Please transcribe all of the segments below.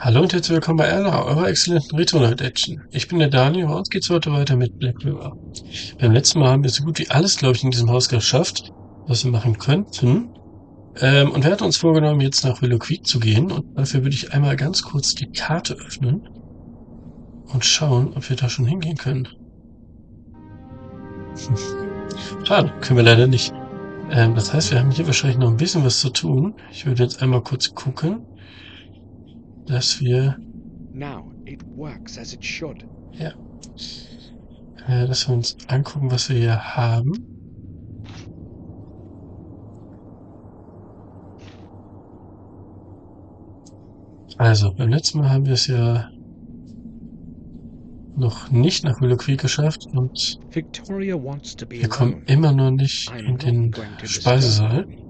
Hallo und herzlich willkommen bei Erla, eurer exzellenten Retro-Action. Ich bin der Daniel und uns geht's heute weiter mit Black Mirror. Beim letzten Mal haben wir so gut wie alles, glaube ich, in diesem Haus geschafft, was wir machen könnten. Und wir hatten uns vorgenommen, jetzt nach Willow zu gehen. Und dafür würde ich einmal ganz kurz die Karte öffnen und schauen, ob wir da schon hingehen können. Schade, können wir leider nicht. Das heißt, wir haben hier wahrscheinlich noch ein bisschen was zu tun. Ich würde jetzt einmal kurz gucken, dass wir, Now it works as it should. ja, dass wir uns angucken, was wir hier haben. Also, beim letzten Mal haben wir es ja noch nicht nach Willow geschafft und Victoria wants to be wir kommen alone. immer noch nicht I'm in not den going to disturb Speisesaal. her.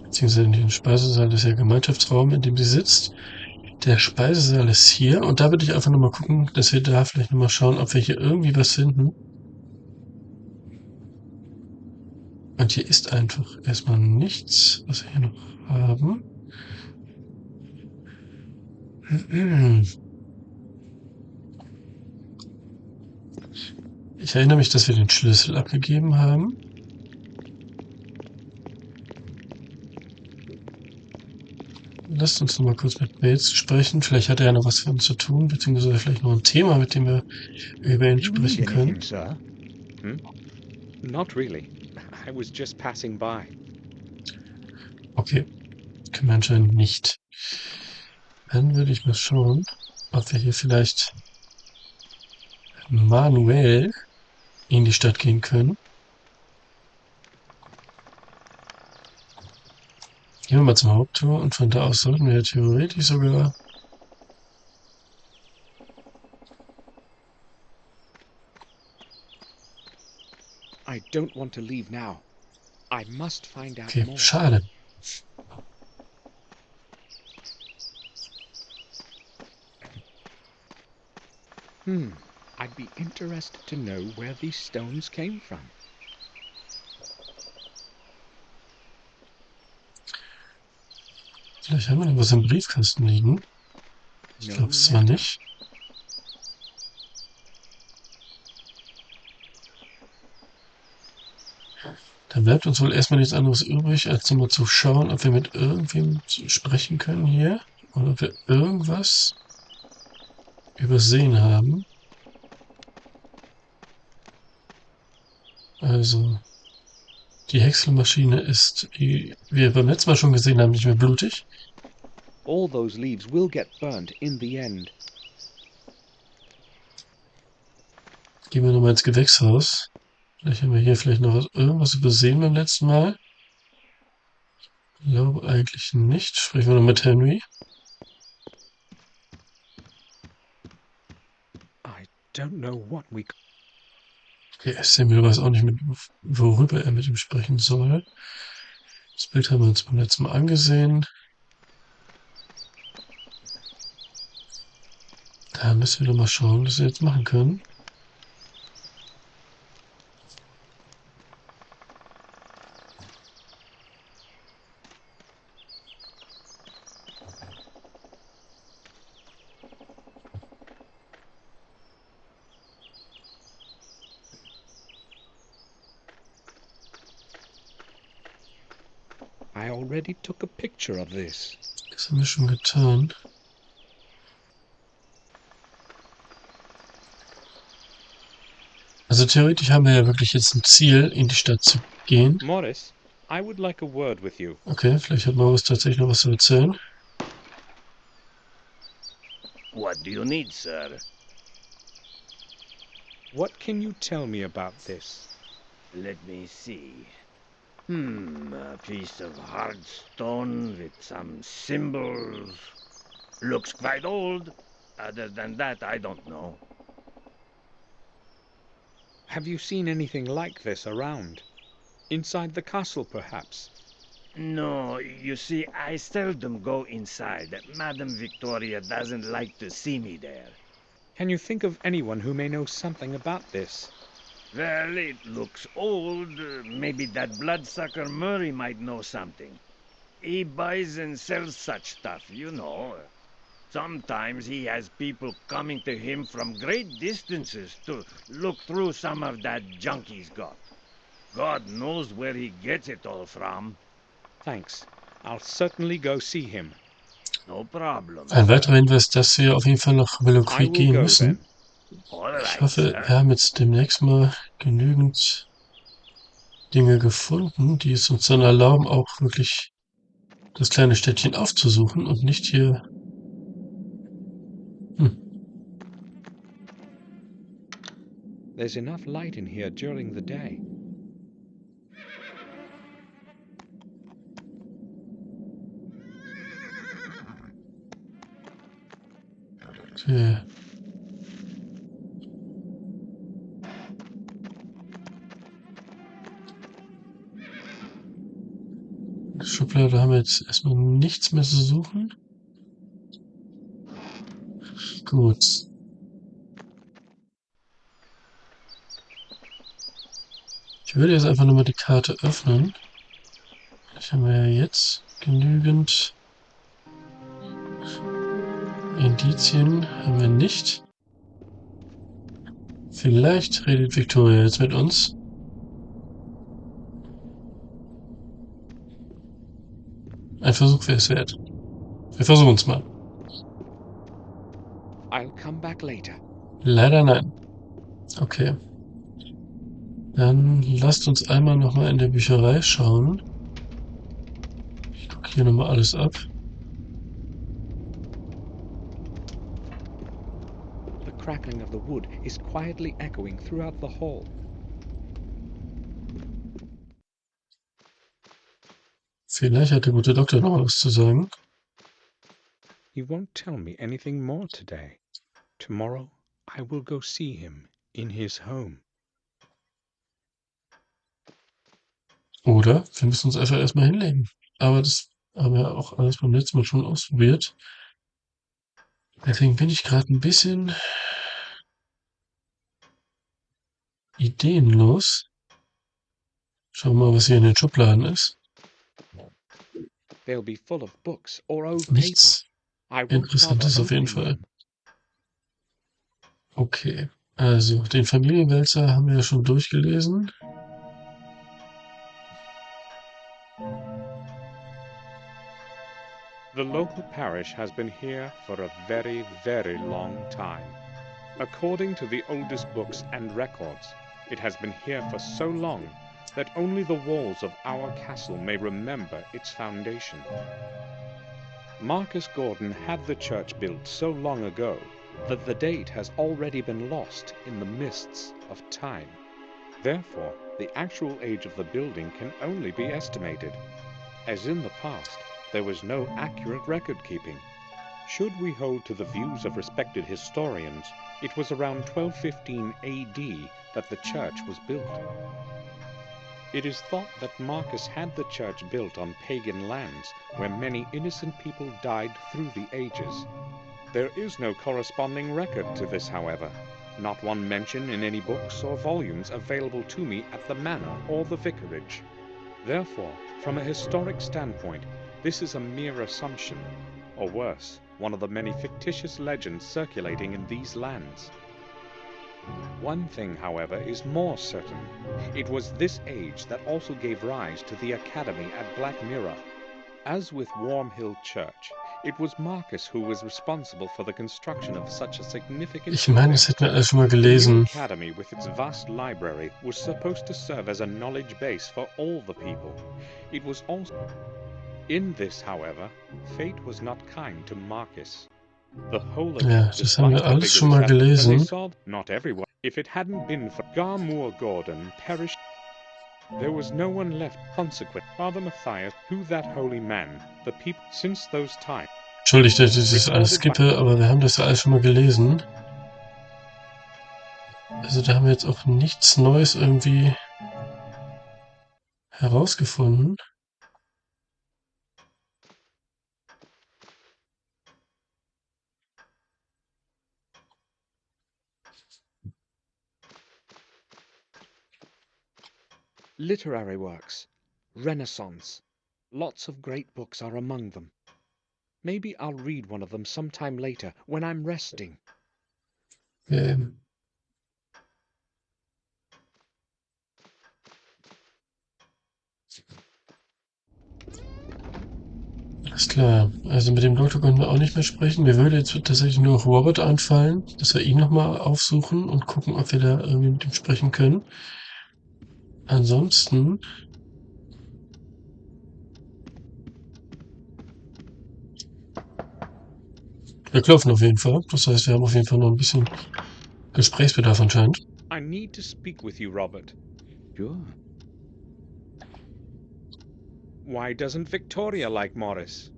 Beziehungsweise in den Speisesaal ist ja Gemeinschaftsraum, in dem sie sitzt. Der Speisesaal ist hier und da würde ich einfach nochmal gucken, dass wir da vielleicht nochmal schauen, ob wir hier irgendwie was finden. Und hier ist einfach erstmal nichts, was wir hier noch haben. Ich erinnere mich, dass wir den Schlüssel abgegeben haben. Lasst uns noch mal kurz mit Bates sprechen. Vielleicht hat er ja noch was für uns zu tun, beziehungsweise vielleicht noch ein Thema, mit dem wir über ihn You need sprechen können. anything, sir? Not really. I was just passing by. Okay, können wir anscheinend nicht. Dann würde ich mal schauen, ob wir hier vielleicht manuell in die Stadt gehen können. Gehen wir mal zum Haupttor und von da aus sollten wir theoretisch sogar... I don't want to leave now. I must find out Okay, more. schade. I'd be interested to know where these stones came from. Vielleicht haben wir noch was im Briefkasten liegen. Ich No glaube es zwar letter. nicht. Dann bleibt uns wohl erstmal nichts anderes übrig, als nochmal zu schauen, ob wir mit irgendwem sprechen können hier. Oder ob wir irgendwas übersehen haben. Also, die Häckselmaschine ist, wie wir beim letzten Mal schon gesehen haben, nicht mehr blutig. All those leaves will get burnt in the end. Gehen wir nochmal ins Gewächshaus. Vielleicht haben wir hier vielleicht noch irgendwas übersehen beim letzten Mal. Ich glaube eigentlich nicht. Sprechen wir noch mit Henry. I don't know what we... Okay, Samuel weiß auch nicht, worüber er mit ihm sprechen soll. Das Bild haben wir uns beim letzten Mal angesehen. Da müssen wir noch mal schauen, was wir jetzt machen können. I already took a picture of this. Das haben wir schon getan. Also theoretisch haben wir ja wirklich jetzt ein Ziel, in die Stadt zu gehen. Morris, I would like a word with you. Okay, vielleicht hat Morris tatsächlich noch was zu erzählen. What do you need, sir? What can you tell me about this? Let me see. A piece of hard stone with some symbols. Looks quite old. Other than that, I don't know. Have you seen anything like this around? Inside the castle, perhaps? No, you see, I seldom go inside. Madame Victoria doesn't like to see me there. Can you think of anyone who may know something about this? Well, it looks old. Maybe that bloodsucker Murray might know something. He buys and sells such stuff, you know. Sometimes he has people coming to him from great distances to look through some of that junk he's got. God knows where he gets it all from. Thanks. I'll certainly go see him. No problem, Ein sir. weiterer Hinweis, dass wir auf jeden Fall nach Willow I Creek will gehen go müssen. then. All Ich right, hoffe, wir sir. haben jetzt demnächst mal genügend Dinge gefunden, die es uns dann erlauben, auch wirklich das kleine Städtchen aufzusuchen und nicht hier... There's enough light in here during the day. Okay. In der Schublade haben wir jetzt erstmal nichts mehr zu suchen. Gut. Ich würde jetzt einfach nochmal die Karte öffnen. Vielleicht haben wir ja jetzt genügend Indizien. Haben wir nicht. Vielleicht redet Victoria jetzt mit uns. Ein Versuch wäre es wert. Wir versuchen es mal. I'll come back later. Leider nein. Okay. Dann lasst uns einmal nochmal in der Bücherei schauen. Ich gucke hier nochmal alles ab. The crackling of the wood is quietly echoing throughout the hall. Vielleicht hat der gute Doktor noch was zu sagen. He won't tell me anything more today. Tomorrow I will go see him in his home. Oder wir müssen uns einfach erstmal hinlegen. Aber das haben wir auch alles beim letzten Mal schon ausprobiert. Deswegen bin ich gerade ein bisschen ideenlos. Schauen wir mal, was hier in den Schubladen ist. They'll be full of books or old paper. Nichts I won't Interessantes bother auf jeden opening Fall. them. Okay, also den Familienwälzer haben wir ja schon durchgelesen. The local parish has been here for a very, very long time. According to the oldest books and records, it has been here for so long that only the walls of our castle may remember its foundation. Marcus Gordon had the church built so long ago that the date has already been lost in the mists of time. Therefore, the actual age of the building can only be estimated. As in the past, there was no accurate record keeping. Should we hold to the views of respected historians, it was around 1215 AD that the church was built. It is thought that Marcus had the church built on pagan lands where many innocent people died through the ages. There is no corresponding record to this, however, not one mention in any books or volumes available to me at the manor or the vicarage. Therefore, from a historic standpoint, this is a mere assumption, or worse, one of the many fictitious legends circulating in these lands. One thing, however, is more certain. It was this age that also gave rise to the academy at Black Mirror. As with Worm Hill Church, it was Marcus who was responsible for the construction of such a significant Ich meine, das building. hätten wir alles schon mal The new gelesen. academy with its vast library was supposed to serve as a knowledge base for all the people. It was also... In this, however, fate was not kind to Marcus. The whole of Ja, it, das haben wir despite the alles vigorous schon mal effort, when they gelesen. saw not everyone. If it hadn't been for Garmoor Gordon perished, there was no one left. Consequent, Father Matthias, who that holy man, the people since those times. Entschuldigt, dass ich das alles skippe, aber wir haben das ja alles schon mal gelesen. Also da haben wir jetzt auch nichts Neues irgendwie herausgefunden. Literary works, Renaissance, lots of great books are among them. Maybe I'll read one of them sometime later, when I'm resting. Alles klar. Also mit dem Doktor können wir auch nicht mehr sprechen. Mir würde jetzt tatsächlich nur noch Robert einfallen, dass wir ihn nochmal aufsuchen und gucken, ob wir da irgendwie mit ihm sprechen können. Ansonsten wir klopfen auf jeden Fall. Das heißt, wir haben auf jeden Fall noch ein bisschen Gesprächsbedarf anscheinend. I need to speak with you, Robert. Sure. Why doesn't Victoria like Morris?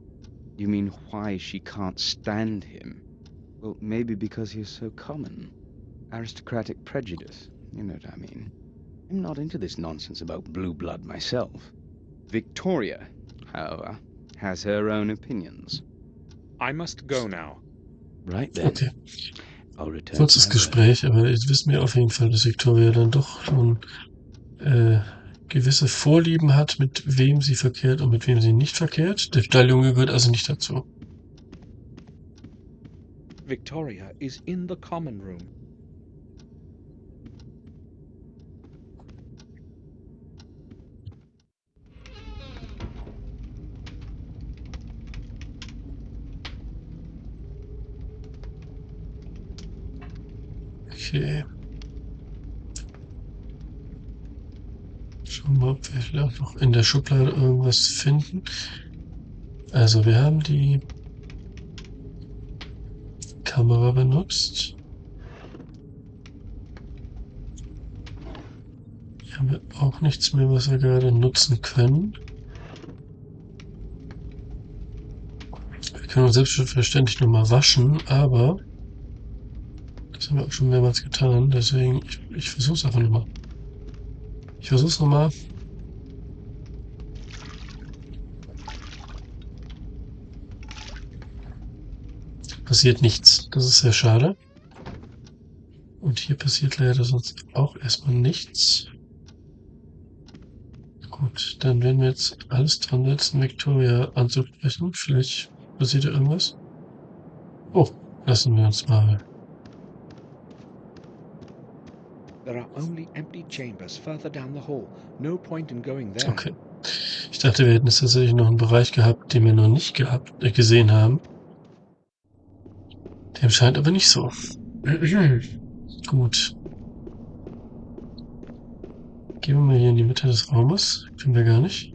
You mean why she can't stand him? Well, maybe because he's so common. Aristocratic prejudice, you know what I mean. I'm not into this nonsense about blue blood myself. Victoria, however, has her own opinions. I must go now. Right then. Okay. I'll return. Kurzes Gespräch, aber jetzt wissen wir auf jeden Fall, dass Victoria dann doch schon gewisse Vorlieben hat, mit wem sie verkehrt und mit wem sie nicht verkehrt. Der Stalljunge gehört also nicht dazu. Victoria is in the common room. Okay. Schauen wir mal, ob wir vielleicht noch in der Schublade irgendwas finden. Also wir haben die Kamera benutzt. Hier haben wir auch nichts mehr, was wir gerade nutzen können. Wir können uns selbstverständlich nochmal waschen, aber das haben wir auch schon mehrmals getan, deswegen ich versuche es einfach nochmal. Ich versuche es nochmal. Passiert nichts. Das ist sehr schade. Und hier passiert leider sonst auch erstmal nichts. Gut, dann werden wir jetzt alles dran setzen, Victoria anzusprechen. Vielleicht passiert ja irgendwas. Oh, lassen wir uns mal. There are only empty chambers further down the hall. No point in going there. Okay. Ich dachte, wir hätten jetzt tatsächlich noch einen Bereich gehabt, den wir noch nicht gesehen haben. Dem scheint aber nicht so. Gut. Gehen wir mal hier in die Mitte des Raumes. Können wir gar nicht.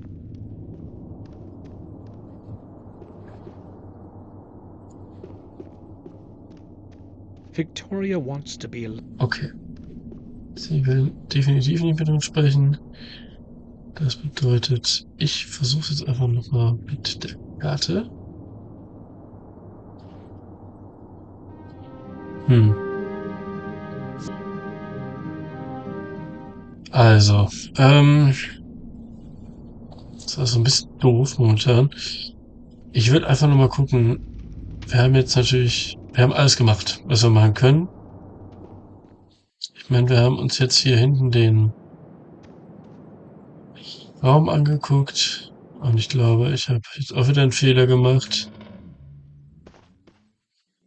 Victoria wants to be alone. Okay. Sie will definitiv nicht mit uns sprechen. Das bedeutet, ich versuche es jetzt einfach nochmal mit der Karte. Also, das ist so ein bisschen doof momentan. Ich würde einfach nur mal gucken. Wir haben jetzt natürlich, wir haben alles gemacht, was wir machen können. Ich meine, wir haben uns jetzt hier hinten den Raum angeguckt. Und ich glaube, ich habe jetzt auch wieder einen Fehler gemacht.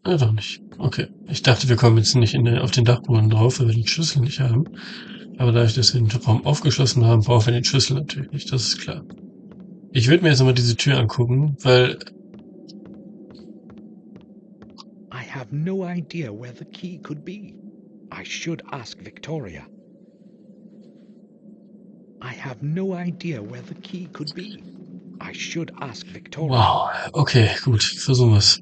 Doch nicht. Okay. Ich dachte, wir kommen jetzt nicht auf den Dachboden drauf, weil wir den Schlüssel nicht haben. Aber dadurch, dass wir den Raum aufgeschlossen haben, brauchen wir den Schlüssel natürlich nicht. Das ist klar. Ich würde mir jetzt nochmal diese Tür angucken, weil... I have no idea where the key could be. I should ask Victoria. I have no idea where the key could be. I should ask Victoria. Wow. Okay, gut. Versuchen wir es.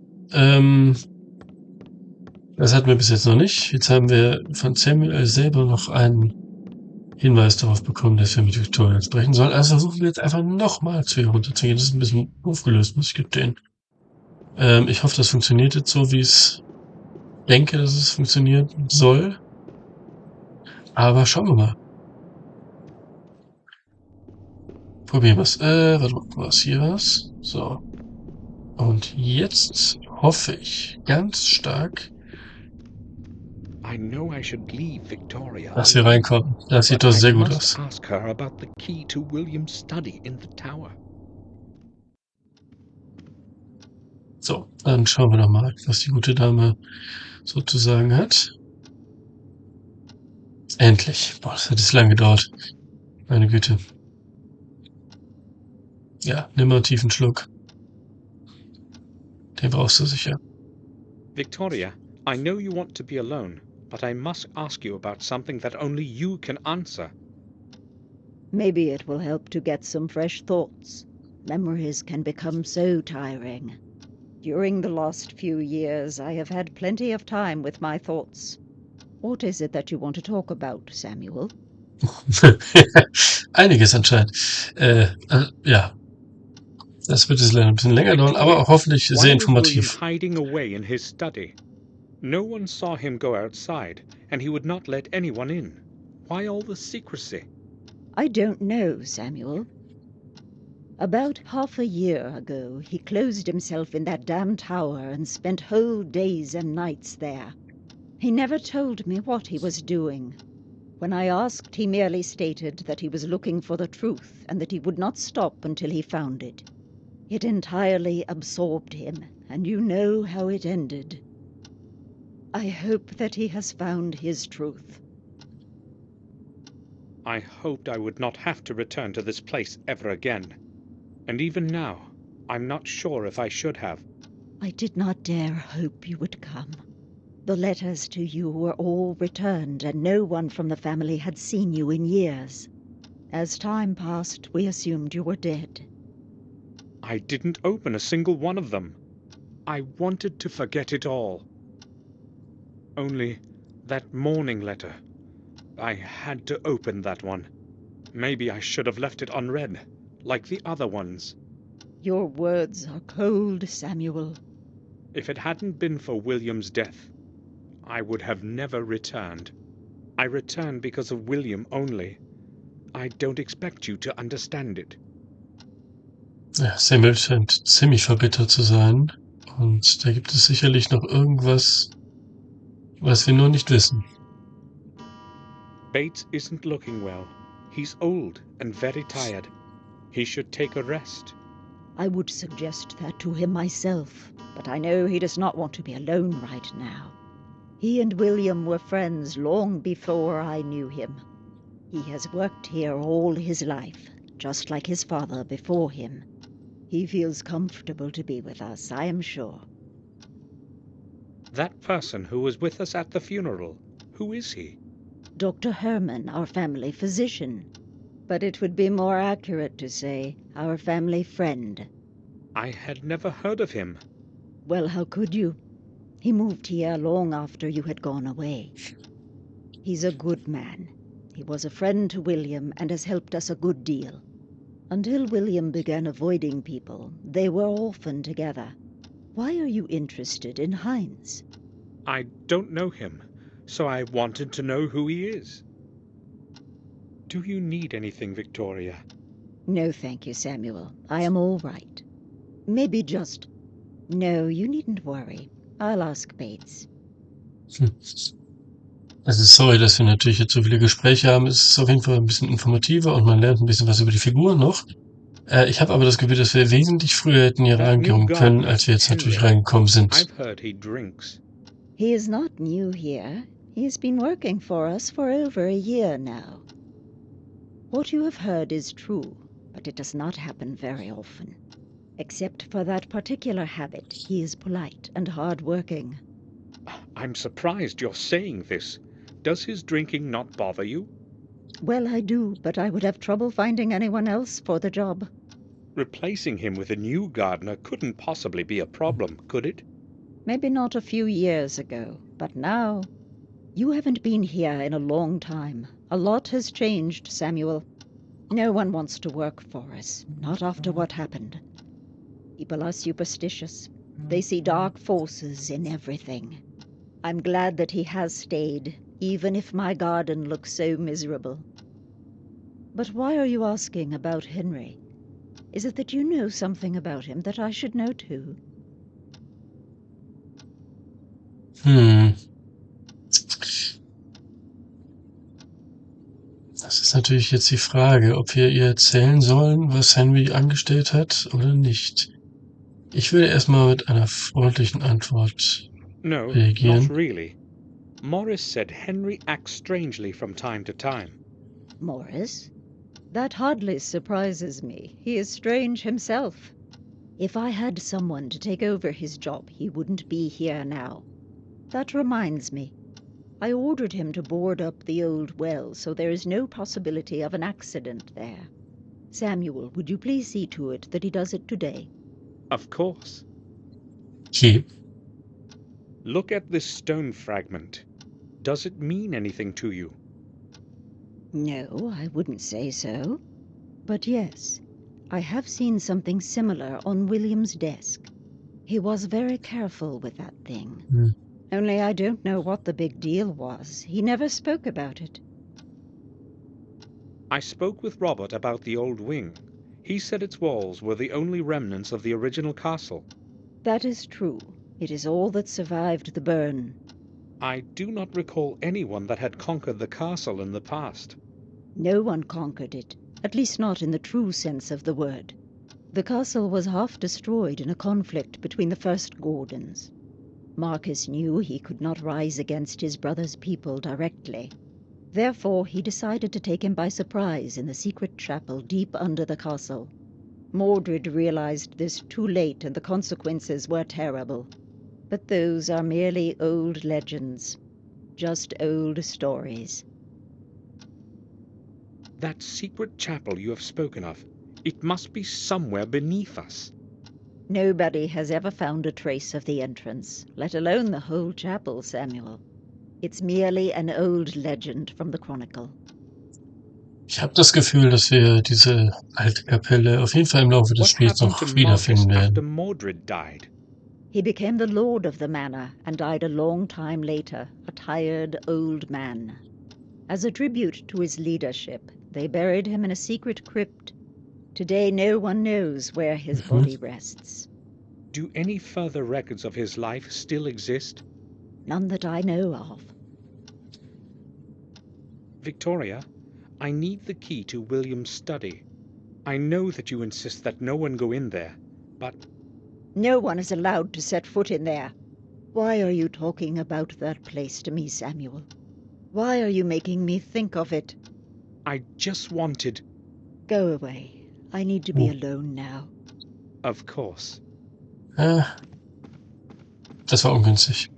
Das hatten wir bis jetzt noch nicht. Jetzt haben wir von Samuel selber noch einen Hinweis darauf bekommen, dass wir mit Victoria sprechen sollen. Also versuchen wir jetzt einfach nochmal zu ihr runterzugehen. Das ist ein bisschen aufgelöst, muss ich gestehen. Ich hoffe, das funktioniert jetzt so, wie ich denke, dass es funktionieren soll. Aber schauen wir mal. Probieren wir es. Warte mal, was hier was? So. Und jetzt hoffe ich ganz stark, I know I should leave Victoria. dass wir reinkommen. Das sieht doch sehr gut aus. Ask her about the key to William's study in the tower. So, dann schauen wir doch mal, was die gute Dame so zu sagen hat. Endlich. Boah, das hat jetzt lange gedauert. Meine Güte. Ja, nimm mal einen tiefen Schluck. Den brauchst du sicher. Victoria, I know you want to be alone, but I must ask you about something that only you can answer. Maybe it will help to get some fresh thoughts. Memories can become so tiring. During the last few years, I have had plenty of time with my thoughts. What is it that you want to talk about, Samuel? Einiges anscheinend. Ja. Das wird jetzt leider ein bisschen länger dauern, aber auch hoffentlich sehr Why was William informativ. hiding away in his study? No one saw him go outside, and he would not let anyone in. Why all the secrecy? I don't know, Samuel. About half a year ago, he closed himself in that damn tower and spent whole days and nights there. He never told me what he was doing. When I asked, he merely stated that he was looking for the truth and that he would not stop until he found it. It entirely absorbed him, and you know how it ended. I hope that he has found his truth. I hoped I would not have to return to this place ever again. And even now, I'm not sure if I should have. I did not dare hope you would come. The letters to you were all returned, and no one from the family had seen you in years. As time passed, we assumed you were dead. I didn't open a single one of them. I wanted to forget it all. Only that morning letter. I had to open that one. Maybe I should have left it unread, like the other ones. Your words are cold, Samuel. If it hadn't been for William's death, I would have never returned. I returned because of William only. I don't expect you to understand it. Ja, Samuel scheint ziemlich verbittert zu sein. Und da gibt es sicherlich noch irgendwas, was wir nur nicht wissen. Bates isn't looking well. He's old and very tired. He should take a rest. I would suggest that to him myself, but I know he does not want to be alone right now. He and William were friends long before I knew him. He has worked here all his life, just like his father before him. He feels comfortable to be with us, I am sure. That person who was with us at the funeral, who is he? Dr. Herman, our family physician. But it would be more accurate to say our family friend. I had never heard of him. Well, how could you? He moved here long after you had gone away. He's a good man. He was a friend to William and has helped us a good deal. Until William began avoiding people, they were often together. Why are you interested in Heinz? I don't know him, so I wanted to know who he is. Do you need anything, Victoria? No, thank you, Samuel. I am all right. Maybe just... No, you needn't worry. I'll ask Bates. Also sorry, dass wir natürlich jetzt so viele Gespräche haben. Es ist auf jeden Fall ein bisschen informativer und man lernt ein bisschen was über die Figuren noch. Ich habe aber das Gefühl, dass wir wesentlich früher hätten hier reinkommen können, als wir jetzt natürlich reingekommen sind. I've heard he drinks. He is not new here. He has been working for us for over a year now. What you have heard is true, but it does not happen very often. Except for that particular habit, he is polite and hard-working. I'm surprised you're saying this. Does his drinking not bother you? Well, I do, but I would have trouble finding anyone else for the job. Replacing him with a new gardener couldn't possibly be a problem, could it? Maybe not a few years ago, but now... You haven't been here in a long time. A lot has changed, Samuel. No one wants to work for us, not after what happened. People are superstitious. They see dark forces in everything. I'm glad that he has stayed, even if my garden looks so miserable. But why are you asking about Henry? Is it that you know something about him that I should know too? Das ist natürlich jetzt die Frage, ob wir ihr erzählen sollen, was Henry angestellt hat oder nicht. Ich würde erstmal mit einer freundlichen Antwort No, not reagieren. really. Morris said Henry acts strangely from time to time. Morris? That hardly surprises me. He is strange himself. If I had someone to take over his job, he wouldn't be here now. That reminds me. I ordered him to board up the old well, so there is no possibility of an accident there. Samuel, would you please see to it that he does it today? Of course. Okay. Look at this stone fragment. Does it mean anything to you? No, I wouldn't say so. But yes, I have seen something similar on William's desk. He was very careful with that thing. Hmm. Only I don't know what the big deal was. He never spoke about it. I spoke with Robert about the old wing. He said its walls were the only remnants of the original castle. That is true. It is all that survived the burn. I do not recall anyone that had conquered the castle in the past. No one conquered it, at least not in the true sense of the word. The castle was half destroyed in a conflict between the first Gordons. Marcus knew he could not rise against his brother's people directly. Therefore, he decided to take him by surprise in the secret chapel deep under the castle. Mordred realized this too late, and the consequences were terrible. But those are merely old legends. Just old stories. That secret chapel you have spoken of, it must be somewhere beneath us. Nobody has ever found a trace of the entrance, let alone the whole chapel, Samuel. It's merely an old legend from the Chronicle. Ich habe das Gefühl, dass wir diese alte Kapelle auf jeden Fall im Laufe des What Spiels happened to noch Marcus wiederfinden after werden. Mordred died? He became the lord of the manor and died a long time later, a tired old man. As a tribute to his leadership, they buried him in a secret crypt. Today no one knows where his body rests. Do any further records of his life still exist? None that I know of. Victoria, I need the key to William's study. I know that you insist that no one go in there, but No one is allowed to set foot in there. Why are you talking about that place to me, Samuel? Why are you making me think of it? I just wanted... Go away. I need to be alone now. Of course. Das war ungünstig.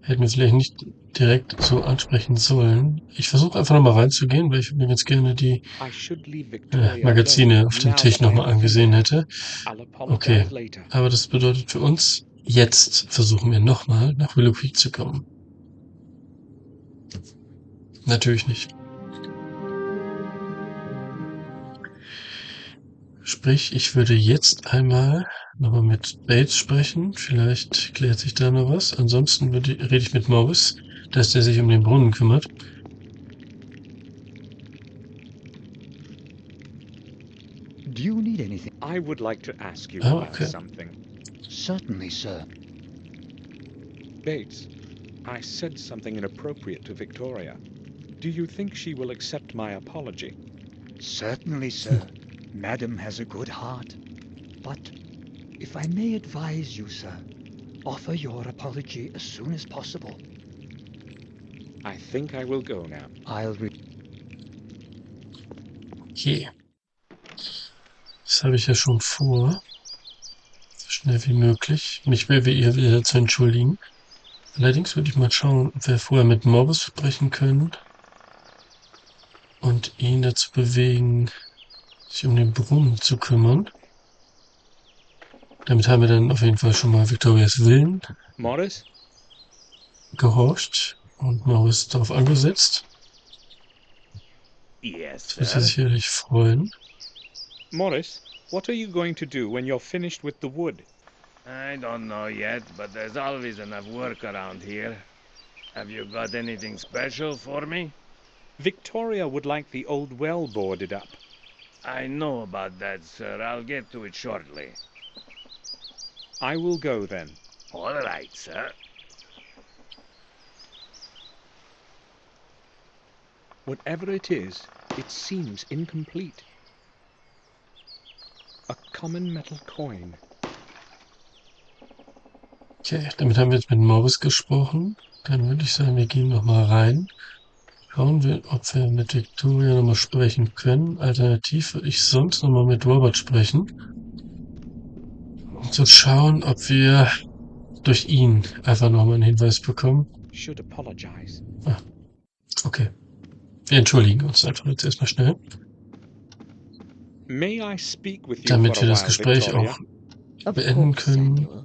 Hätten wir vielleicht nicht direkt so ansprechen sollen. Ich versuche einfach nochmal reinzugehen, weil ich mir ganz gerne die I should leave Victoria Magazine alone auf dem now Tisch that I nochmal have angesehen finished. hätte. I'll Okay, apologize later. aber das bedeutet für uns, jetzt versuchen wir nochmal nach Willow Creek zu kommen. Natürlich nicht. Sprich, ich würde jetzt einmal nochmal mit Bates sprechen. Vielleicht klärt sich da noch was. Ansonsten rede ich mit Morris, dass der sich um den Brunnen kümmert. Do you need anything? I would like to ask you Oh, about okay. something. Certainly, sir. Bates, I said something inappropriate to Victoria. Do you think she will accept my apology? Certainly, sir. Madam has a good heart. But, if I may advise you, sir, offer your apology as soon as possible. I think I will go now. Okay. Das habe ich ja schon vor. So schnell wie möglich. Mich will ihr wieder zu entschuldigen. Allerdings würde ich mal schauen, ob wir vorher mit Morris sprechen können. Und ihn dazu bewegen, sich um den Brunnen zu kümmern. Damit haben wir dann auf jeden Fall schon mal Victorias Willen Morris? gehorcht und Morris darauf angesetzt. Yes, Das wird sie sir. sicherlich freuen. Morris, what are you going to do when you're finished with the wood? I don't know yet, but there's always enough work around here. Have you got anything special for me? Victoria would like the old well boarded up. I know about that, sir. I'll get to it shortly. I will go then. All right, sir. Whatever it is, it seems incomplete. A common metal coin. Okay, damit haben wir jetzt mit Morris gesprochen. Dann würde ich sagen, wir gehen nochmal rein. Schauen wir, ob wir mit Victoria nochmal sprechen können. Alternativ würde ich sonst nochmal mit Robert sprechen. Um zu schauen, ob wir durch ihn einfach nochmal einen Hinweis bekommen. Should apologize. Ah, okay. Wir entschuldigen uns einfach jetzt erstmal schnell. May I speak with you Damit for wir a das while, Gespräch Victoria? auch beenden können. Samuel.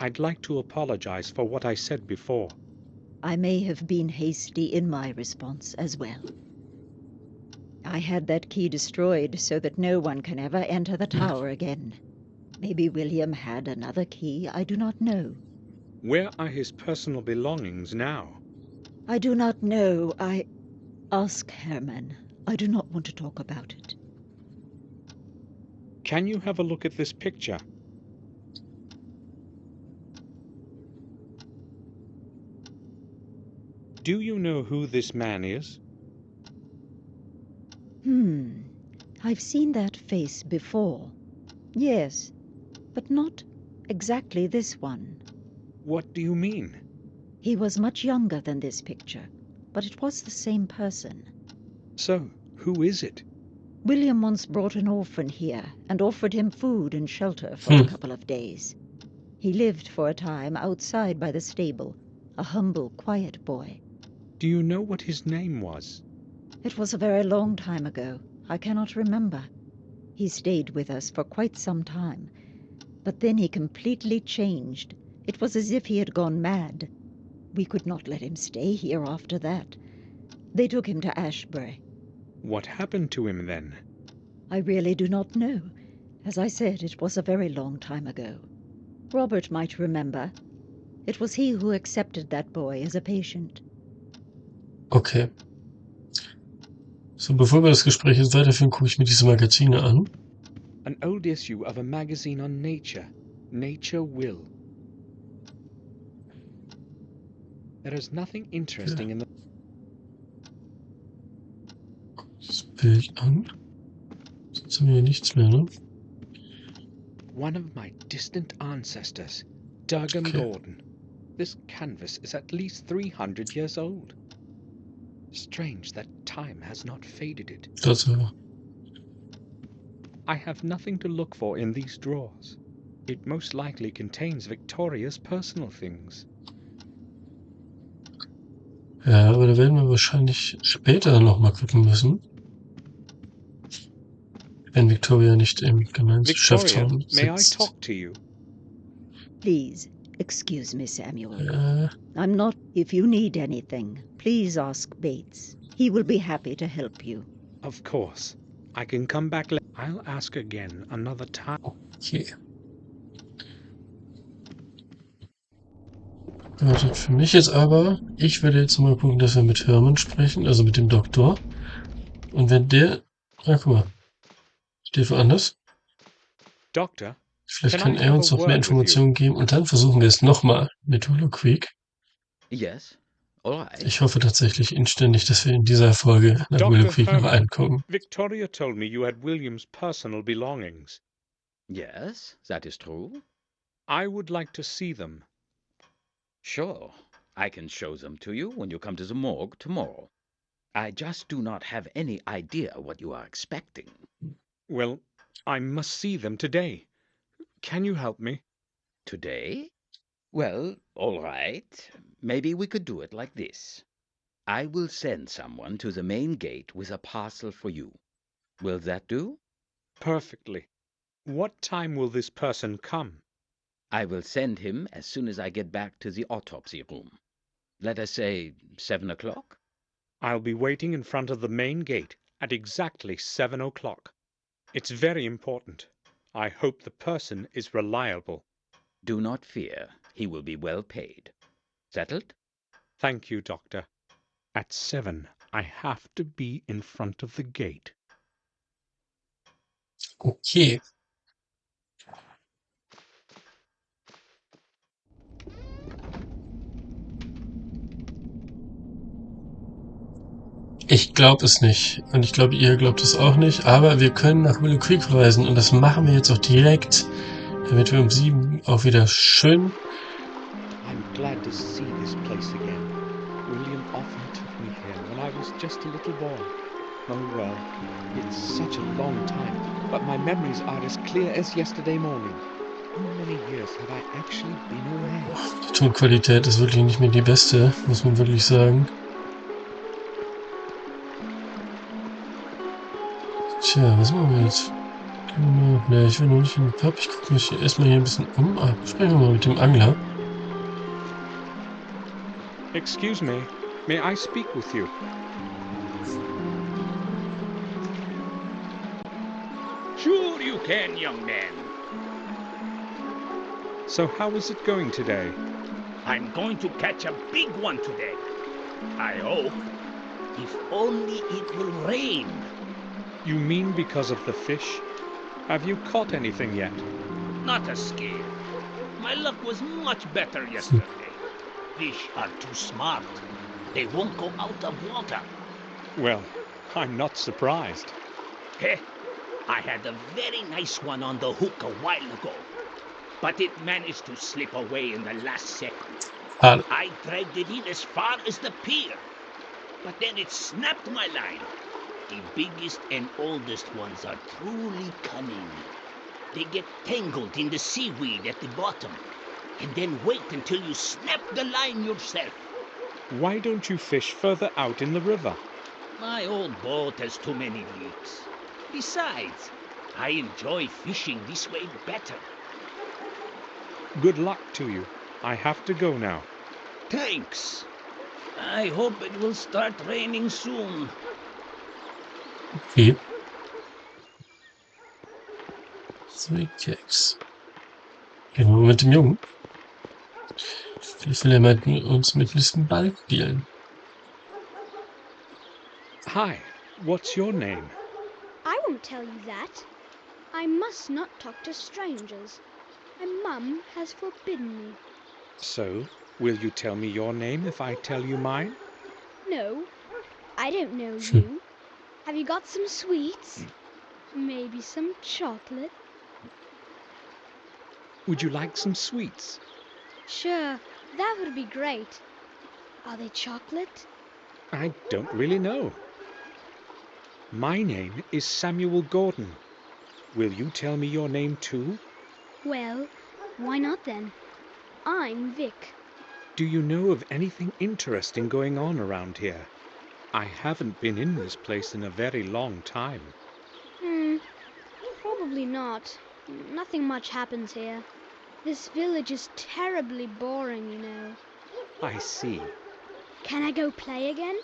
I'd like to apologize for what I said before. I may have been hasty in my response as well. I had that key destroyed so that no one can ever enter the tower again. Maybe William had another key, I do not know. Where are his personal belongings now? I do not know. Ask Herman. I do not want to talk about it. Can you have a look at this picture? Do you know who this man is? I've seen that face before. Yes, but not exactly this one. What do you mean? He was much younger than this picture, but it was the same person. So, who is it? William once brought an orphan here and offered him food and shelter for a couple of days. He lived for a time outside by the stable, a humble, quiet boy. Do you know what his name was? It was a very long time ago. I cannot remember. He stayed with us for quite some time, but then he completely changed. It was as if he had gone mad. We could not let him stay here after that. They took him to Ashbury. What happened to him then? I really do not know. As I said, it was a very long time ago. Robert might remember. It was he who accepted that boy as a patient. Okay. So, bevor wir das Gespräch jetzt weiterführen, gucke ich mir diese Magazine an. An old issue of a magazine on nature. Nature Will. There is nothing interesting in the... Das Bild an. Sonst haben wir hier nichts mehr, ne? One of my distant ancestors, Durgam Okay. Gordon. This canvas is at least 300 years old. Strange that time has not faded it. Tatsache. I have nothing to look for in these drawers. It most likely contains Victoria's personal things. Ja, aber da werden wir wahrscheinlich später nochmal gucken müssen. Wenn Victoria nicht im Victoria, Gemeinschaftsraum may I sitzt. talk to you? Please, excuse me, Samuel. Ja, I'm not... If you need anything, please ask Bates. He will be happy to help you. Of course. I can come back later. I'll ask again another time. okay. Bedeutet für mich jetzt aber, ich werde jetzt mal gucken, dass wir mit Herman sprechen, also mit dem Doktor. Und wenn der... Ah, guck mal. Steht woanders. Doctor, Vielleicht Can I kann er have uns a noch word mehr with Informationen geben und dann versuchen wir es nochmal mit Willow Creek. Yes, all right. Ich hoffe tatsächlich inständig, dass wir in dieser Folge nach Willow Dr. Creek noch Herman. reinkommen. Victoria told me you had William's personal belongings. Yes, that is true. I would like to see them. Sure, I can show them to you when you come to the morgue tomorrow. I just do not have any idea what you are expecting. Well, I must see them today. Can you help me? Today? Well, all right. Maybe we could do it like this. I will send someone to the main gate with a parcel for you. Will that do? Perfectly. What time will this person come? I will send him as soon as I get back to the autopsy room. Let us say 7 o'clock? I'll be waiting in front of the main gate at exactly 7 o'clock. It's very important. I hope the person is reliable. Do not fear. He will be well paid. Settled? Thank you, Doctor. At 7, I have to be in front of the gate. Okay. Ich glaube es nicht. Und ich glaube, ihr glaubt es auch nicht. Aber wir können nach Willow Creek reisen. Und das machen wir jetzt auch direkt damit wir um 7 auch wieder schön... I'm glad to see this place again. William often took me here when I was just a little boy. Oh well, it's such a long time, but my memories are as clear as yesterday morning. How many years have I actually been away? Die Tonqualität ist wirklich nicht mehr die beste, muss man wirklich sagen. Tja, was machen wir jetzt? Ne, ich will noch nicht in den Pub. Ich gucke mich erstmal hier ein bisschen um. Sprechen wir mal mit dem Angler. Excuse me, may I speak with you? Sure you can, young man. So how is it going today? I'm going to catch a big one today. I hope. If only it will rain. You mean because of the fish? Have you caught anything yet? Not a scare. My luck was much better yesterday. Fish are too smart. They won't go out of water. Well, I'm not surprised. Heh, I had a very nice one on the hook a while ago, but it managed to slip away in the last second. I dragged it in as far as the pier, but then it snapped my line. The biggest and oldest ones are truly cunning. They get tangled in the seaweed at the bottom, and then wait until you snap the line yourself. Why don't you fish further out in the river? My old boat has too many leaks. Besides, I enjoy fishing this way better. Good luck to you. I have to go now. Thanks. I hope it will start raining soon. Okay. 2 Keks. Gehen wir mit dem Jungen. Vielleicht will er mit uns mit ein bisschen Ball spielen. Hi, what's your name? I won't tell you that. I must not talk to strangers. My mum has forbidden me. So, will you tell me your name if I tell you mine? No, I don't know you. Have you got some sweets? Maybe some chocolate? Would you like some sweets? Sure, that would be great. Are they chocolate? I don't really know. My name is Samuel Gordon. Will you tell me your name too? Well, why not then? I'm Vic. Do you know of anything interesting going on around here? I haven't been in this place in a very long time. Probably not. Nothing much happens here. This village is terribly boring, you know. I see. Can I go play again?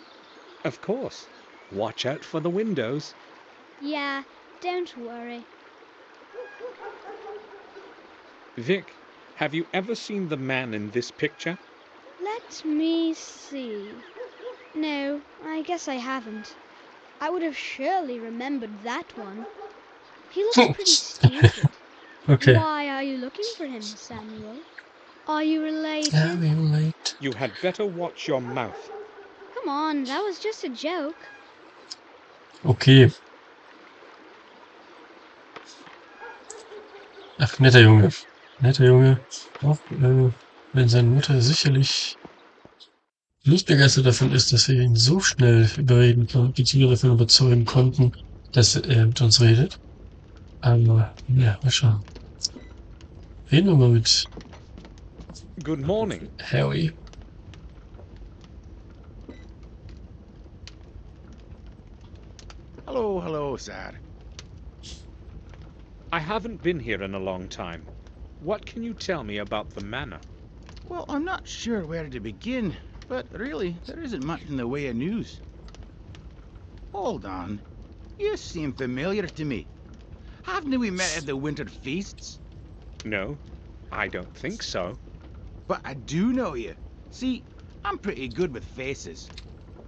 Of course. Watch out for the windows. Yeah, don't worry. Vic, have you ever seen the man in this picture? Let me see. No, I guess I haven't. I would have surely remembered that one. He looks pretty stupid. Okay. Why are you looking for him, Samuel? Are you related? Ja, wir late. You had better watch your mouth. Come on, that was just a joke. Okay. Ach, netter Junge. Netter Junge. Auch wenn seine Mutter sicherlich nicht begeistert davon ist, dass wir ihn so schnell überreden konnten, beziehungsweise davon überzeugen konnten, dass er mit uns redet. Aber, ja, mal schauen. Reden wir mal mit Good morning. Harry. Hello, sir. I haven't been here in a long time. What can you tell me about the manor? Well, I'm not sure where to begin, but really, there isn't much in the way of news. Hold on. You seem familiar to me. Haven't we met at the winter feasts? No, I don't think so. But I do know you. See, I'm pretty good with faces.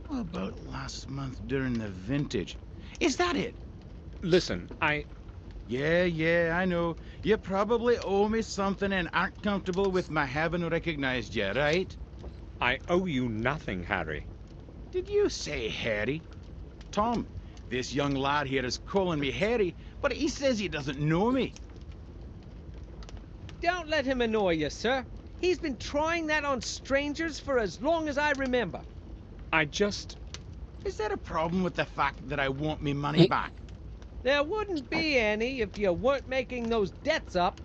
What about last month during the vintage? Is that it? Listen, Yeah, I know. You probably owe me something and aren't comfortable with my having recognized you, right? I owe you nothing, Harry. Did you say Harry? Tom, this young lad here is calling me Harry, but he says he doesn't know me. Don't let him annoy you, sir. He's been trying that on strangers for as long as I remember. I just... Is there a problem with the fact that I want me money back? There wouldn't be any if you weren't making those debts up.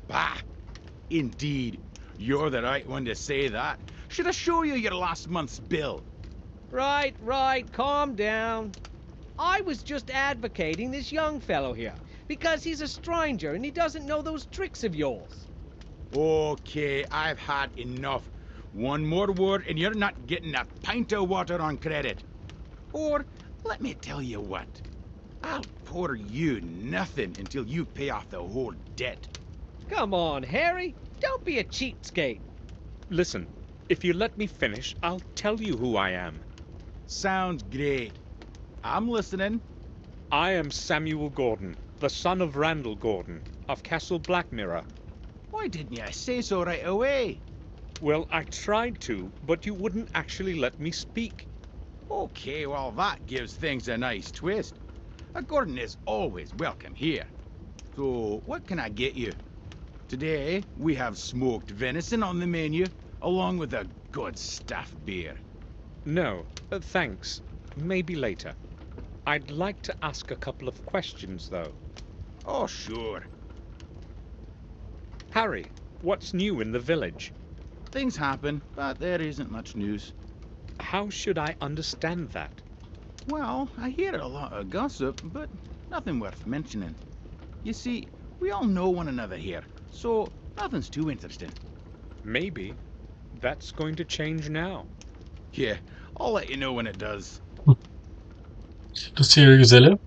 Bah! Indeed. You're the right one to say that. Should I show you your last month's bill? Right, calm down. I was just advocating this young fellow here, because he's a stranger and he doesn't know those tricks of yours. Okay, I've had enough. One more word and you're not getting a pint of water on credit. Or, let me tell you what. I'll pour you nothing until you pay off the whole debt. Come on, Harry. Don't be a cheapskate. Listen, if you let me finish, I'll tell you who I am. Sounds great. I'm listening. I am Samuel Gordon, the son of Randall Gordon, of Castle Black Mirror. Why didn't you say so right away? Well, I tried to, but you wouldn't actually let me speak. Okay, well that gives things a nice twist. A Gordon is always welcome here. So, what can I get you? Today, we have smoked venison on the menu, along with a good stuffed beer. No, thanks. Maybe later. I'd like to ask a couple of questions, though. Oh, sure. Harry, what's new in the village? Things happen, but there isn't much news. How should I understand that? Well, I hear a lot of gossip, but nothing worth mentioning. You see, we all know one another here, so nothing's too interesting. Maybe. That's going to change now. Yeah, I'll let you know when it does. Lustiger Geselle.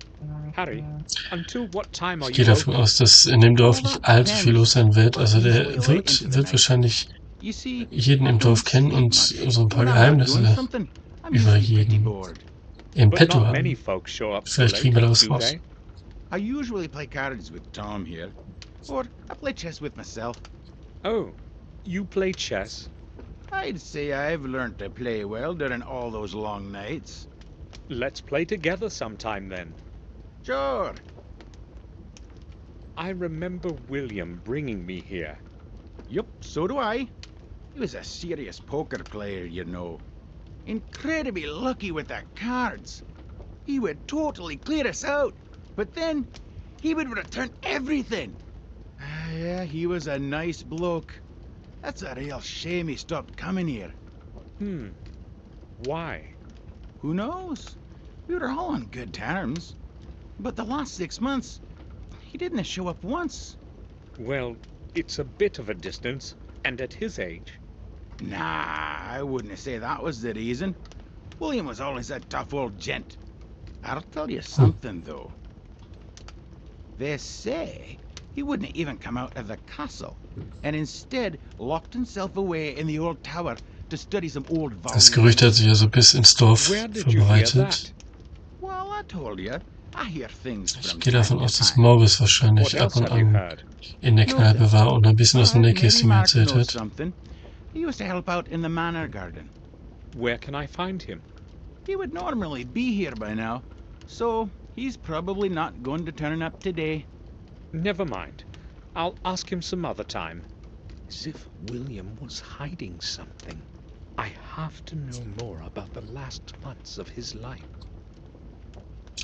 Harry, until what time are Ich you gehe davon open? aus, dass in dem Dorf nicht allzu viel los sein wird. Also der wird wahrscheinlich You see, jeden im Dorf kennen und so ein paar Geheimnisse über jeden im But Petto not many haben. folks show up so Vielleicht kriegen wir late, da was do raus. they? I usually play cards with Tom here, or I play chess with myself. Oh, you play chess? I'd say I've learned to play well during all those long nights. Let's play together sometime then. Sure. I remember William bringing me here. Yup, so do I. He was a serious poker player, you know. Incredibly lucky with the cards. He would totally clear us out, but then he would return everything. Yeah, he was a nice bloke. That's a real shame he stopped coming here. Why? Who knows? We were all on good terms. But the last 6 months, he didn't show up once. Well, it's a bit of a distance, and at his age. Nah, I wouldn't say that was the reason. William was always a tough old gent. I'll tell you something, though. They say he wouldn't even come out of the castle, and instead locked himself away in the old tower to study some old volumes. Das Gerücht hat sich also bis ins Dorf Where did you hear verbreitet. that? Well, I told you. I hear things Ich from gehe time davon to aus, dass time. Morris wahrscheinlich What ab else und have you an heard? in der Kneipe war und ein bisschen aus dem Nähkästchen mir erzählt Mark knows hat. something. He used to help out in the manor garden. Where can I find him? He would normally be here by now, so he's probably not going to turn up today. Never mind. I'll ask him some other time. As if William was hiding something. I have to know more about the last months of his life.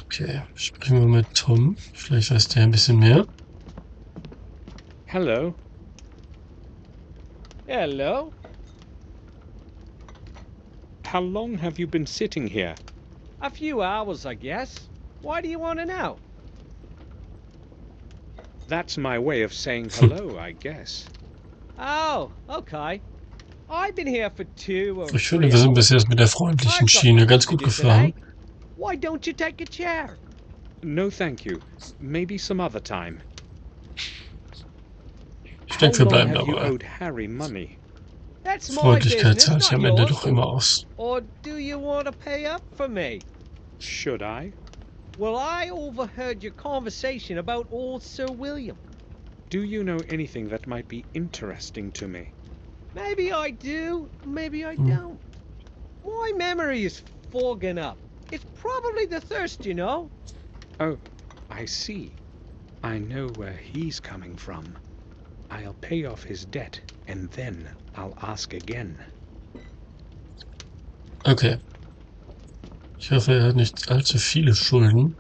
Okay, sprechen wir mit Tom. Vielleicht weiß der ein bisschen mehr. Hello. Hello? How long have you been sitting here? A few hours, I guess. Why do you want to know? That's my way of saying hello, I guess. Oh, okay. I've been here for 2 or Ich 3 finde, wir sind hours. bisher mit der freundlichen I've got Schiene nothing ganz to gut do gefahren. today. Why don't you take a chair? No, thank you. Maybe some other time. Ich denke, How wir long bleiben have you dabei. owed Harry money? That's my Freundlichkeit business, zahlt sich not am Ende yours. doch immer aus. Or do you want to pay up for me? Should I? Well, I overheard your conversation about old Sir William. Do you know anything that might be interesting to me? Maybe I do, maybe I don't. My memory is fogging up. It's probably the thirst, you know. Oh, I see. I know where he's coming from. I'll pay off his debt, and then I'll ask again. Okay. Ich hoffe, er hat nicht allzu viele Schulden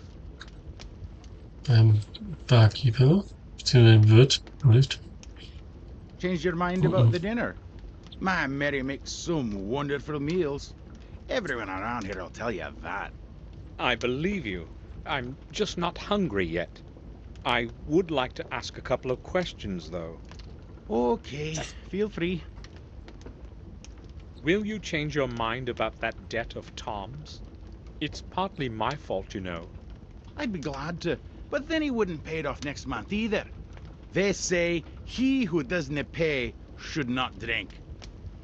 beim Barkeeper, beziehungsweise dem Wirt, nicht? Changed your mind about the dinner? My Mary makes some wonderful meals. Everyone around here will tell you that. I believe you. I'm just not hungry yet. I would like to ask a couple of questions, though. Okay, feel free. Will you change your mind about that debt of Tom's? It's partly my fault, you know. I'd be glad to, but then he wouldn't pay it off next month either. They say he who doesn't pay should not drink.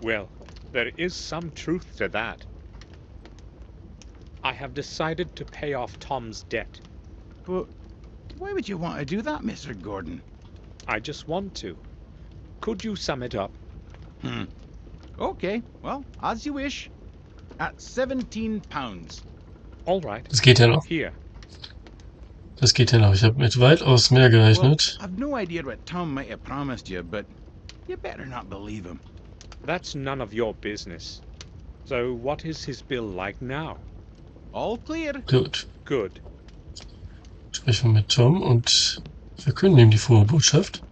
Well, there is some truth to that. I have decided to pay off Tom's debt. But why would you want to do that, Mr. Gordon? I just want to. Could you sum it up? Okay, well, as you wish. At £17. All right. Das geht ja noch. Here. Das geht ja noch. Ich habe mit weitaus mehr Well, gerechnet. I've no idea what Tom might have promised you, but you better not believe him. That's none of your business. So what is his bill like now? All clear. Gut. Good. Sprechen wir mit Tom und verkünden ihm die frohe Botschaft.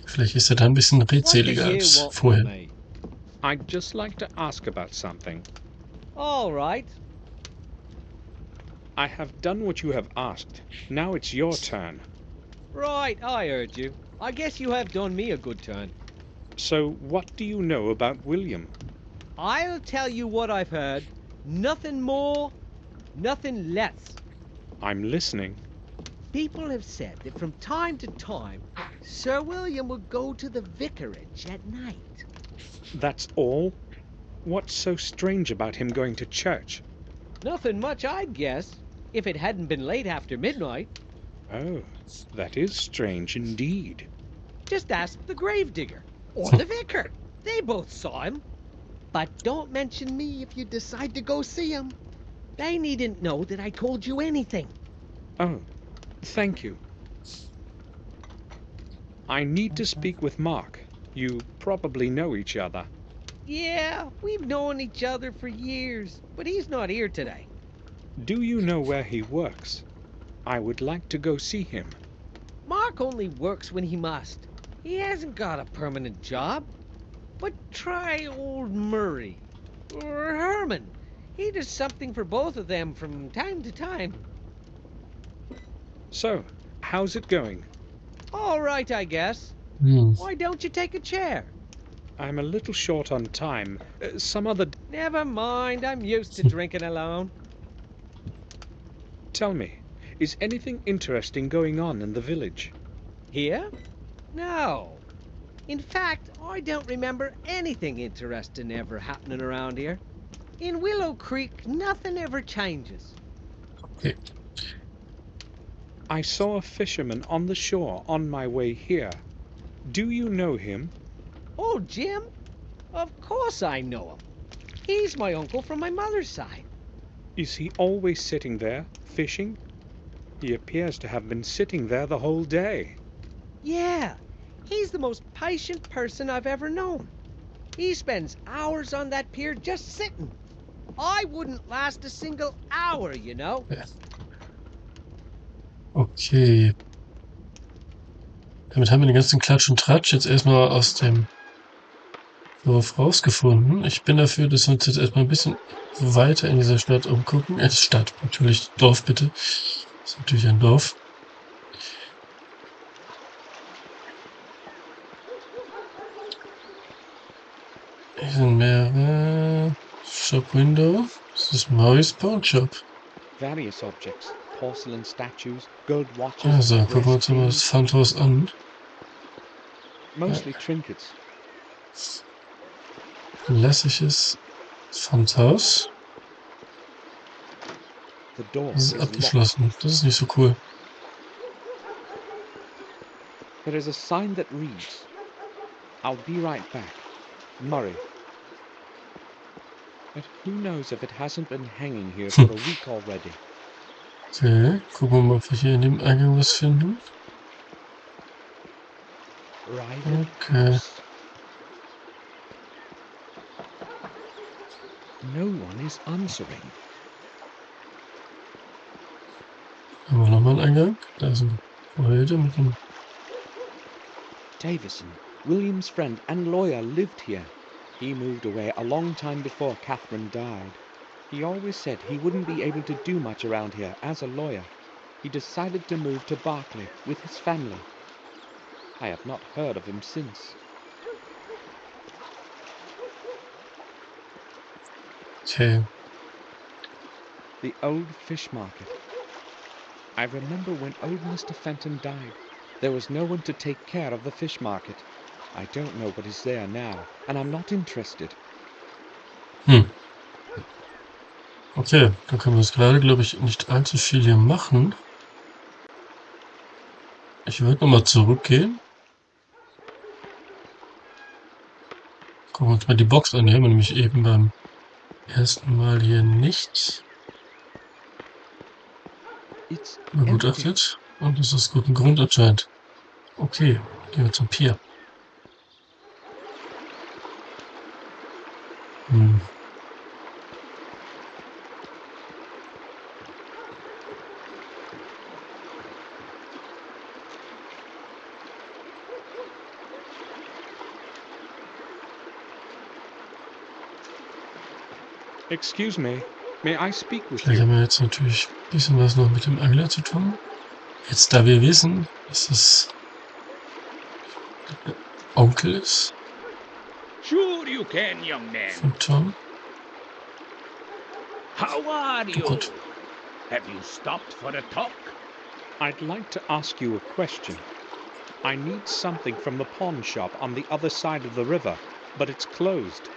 Vielleicht ist er da ein bisschen redseliger als vorher. I'd just like to ask about something. All right. I have done what you have asked. Now it's your turn. Right, I heard you. I guess you have done me a good turn. So what do you know about William? I'll tell you what I've heard. Nothing more, nothing less. I'm listening. People have said that from time to time, Sir William would go to the vicarage at night. That's all? What's so strange about him going to church? Nothing much, I'd guess, if it hadn't been late after midnight. Oh, that is strange indeed. Just ask the gravedigger or the vicar. They both saw him. But don't mention me if you decide to go see him. They needn't know that I told you anything. Oh, thank you. I need to speak with Mark. You probably know each other. Yeah, we've known each other for years, but he's not here today. Do you know where he works? I would like to go see him. Mark only works when he must. He hasn't got a permanent job. But try old Murray or Herman. He does something for both of them from time to time. So, how's it going? All right, I guess. Hm. Why don't you take a chair? I'm a little short on time. Some other... Never mind, I'm used to drinking alone. Tell me, is anything interesting going on in the village? Here? No. In fact, I don't remember anything interesting ever happening around here. In Willow Creek, nothing ever changes. Okay. I saw a fisherman on the shore on my way here. Do you know him? Oh, Jim? Of course I know him. He's my uncle from my mother's side. Is he always sitting there, fishing? He appears to have been sitting there the whole day. Yeah, he's the most patient person I've ever known. He spends hours on that pier just sitting. I wouldn't last a single hour, you know. Ja. Okay. Damit haben wir den ganzen Klatsch und Tratsch jetzt erstmal aus dem Dorf rausgefunden. Ich bin dafür, dass wir uns jetzt erstmal ein bisschen weiter in dieser Stadt umgucken. Stadt, natürlich. Dorf, bitte. Das ist natürlich ein Dorf. Hier sind mehrere Shop Window. Das ist Maurice Pawn Shop. Various objects, porcelain statues, gold watches. Also, gucken wir uns mal das Pfandhaus an. Mostly trinkets. Lässiges Pfandhaus. The door Das is ist locked. abgeschlossen. Das ist nicht so cool. There is a sign that reads, "I'll be right back. Murray." But who knows if it hasn't been hanging here for a week already. Okay, gucken wir mal, ob wir hier in dem Eingang was finden. private Okay. house. No one is answering. Haben wir nochmal einen Eingang? Da ist ein Gebäude mit einem... Davison, William's friend and lawyer, lived here. He moved away a long time before Catherine died. He always said he wouldn't be able to do much around here as a lawyer. He decided to move to Berkeley with his family. I have not heard of him since. Okay. The old fish market. I remember when old Mr. Fenton died, there was no one to take care of the fish market. I don't know what is there now, and I'm not interested. Okay, da können wir jetzt gerade, glaube ich, nicht allzu viel hier machen. Ich würde nochmal zurückgehen. Gucken wir uns mal die Box an. Die haben wir nämlich eben beim ersten Mal hier nicht It's begutachtet. Und das ist guten Grund anscheinend. Okay, gehen wir zum Pier. Excuse me, may I speak with Vielleicht you? haben wir jetzt natürlich ein bisschen was noch mit dem Angler zu tun. Jetzt, da wir wissen, dass es der Onkel ist Sure you can, young man. von Tom. How are Oh you? Gott. Have you stopped for a talk? I'd like to ask you a question. I need something from the pawn shop on the other side of the river, but it's closed.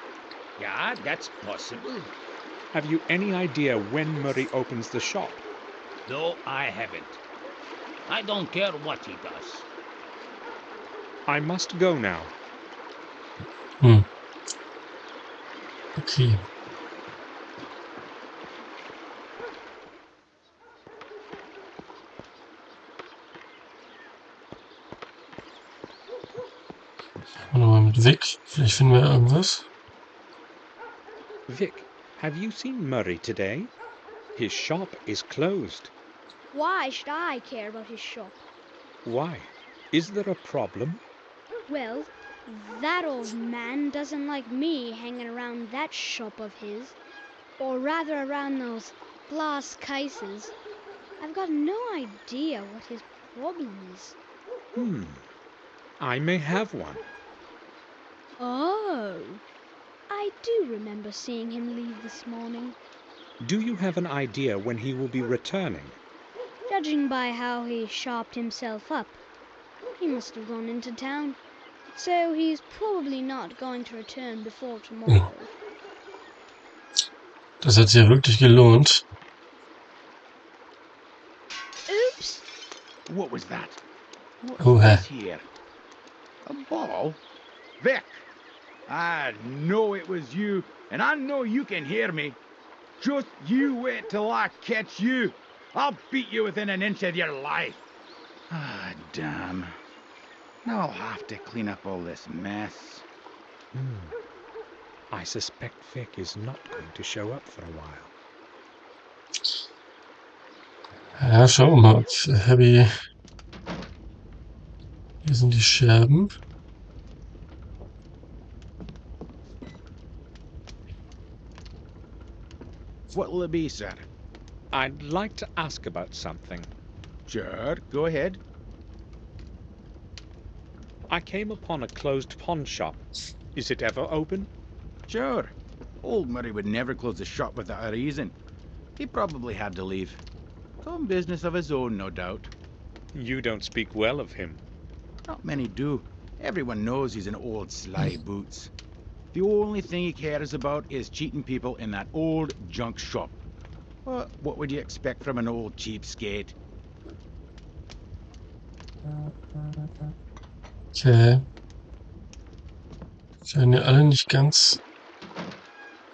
Yeah, that's possible. Have you any idea when Murray opens the shop? No, I haven't. I don't care what he does. I must go now. Okay. Nochmal mit Vic. Vielleicht finden wir irgendwas. Vic, have you seen Murray today? His shop is closed. Why should I care about his shop? Why? Is there a problem? Well, that old man doesn't like me hanging around that shop of his. Or rather around those glass cases. I've got no idea what his problem is. I may have one. Oh, I do remember seeing him leave this morning. Do you have an idea when he will be returning? Judging by how he sharpened himself up, he must have gone into town. So he's probably not going to return before tomorrow. Das hat sich ja wirklich gelohnt. Oops! What was that? What's Oha. this here? A ball? Vic! I know it was you, and I know you can hear me. Just you wait till I catch you. I'll beat you within an inch of your life. Ah, damn. Now I'll have to clean up all this mess. I suspect Vic is not going to show up for a while. Ja, schauen wir mal, ob Abby... Hier sind die Scherben. What'll it be, sir? I'd like to ask about something. Sure, go ahead. I came upon a closed pawn shop. Is it ever open? Sure. Old Murray would never close the shop without a reason. He probably had to leave. Some business of his own, no doubt. You don't speak well of him. Not many do. Everyone knows he's an old sly boots. The only thing he cares about is cheating people in that old junk shop. But what would you expect from an old cheapskate? Okay. Scheinen ja alle nicht ganz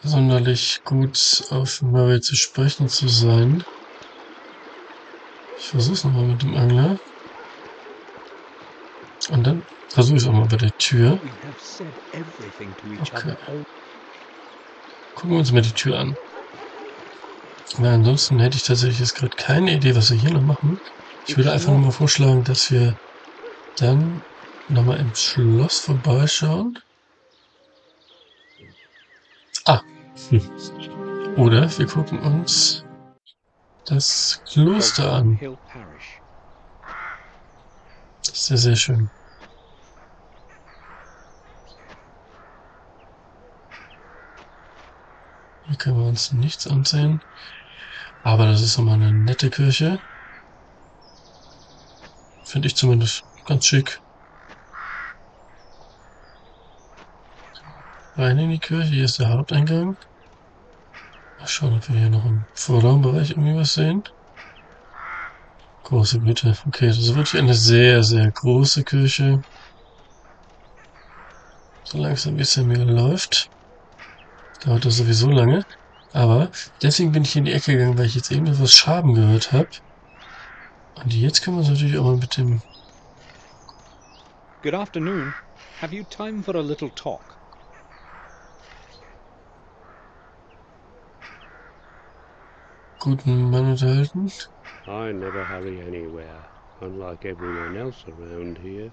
sonderlich gut auf Murray zu sprechen zu sein. Ich versuch's nochmal mit dem Angler. Und dann versuche ich es auch mal bei der Tür. We have said everything to each Okay. other all Gucken wir uns mal die Tür an. Weil ansonsten hätte ich tatsächlich jetzt gerade keine Idee, was wir hier noch machen. Ich würde einfach nur mal vorschlagen, dass wir dann nochmal im Schloss vorbeischauen. Ah. Oder wir gucken uns das Kloster an. Hill Parish. Das ist sehr, sehr schön. Hier können wir uns nichts ansehen. Aber das ist nochmal eine nette Kirche. Finde ich zumindest ganz schick. Rein in die Kirche, hier ist der Haupteingang. Mal schauen, ob wir hier noch im Vorraumbereich irgendwie was sehen. Große Güte. Okay, das ist wirklich eine sehr, sehr große Kirche. So langsam wie Samuel läuft. Dauert das sowieso lange. Aber deswegen bin ich hier in die Ecke gegangen, weil ich jetzt eben etwas Schaben gehört habe. Und jetzt können wir uns natürlich auch mal mit dem... Good afternoon. Have you time for a little talk? guten Mann unterhalten. I never hurry anywhere, unlike everyone else around here.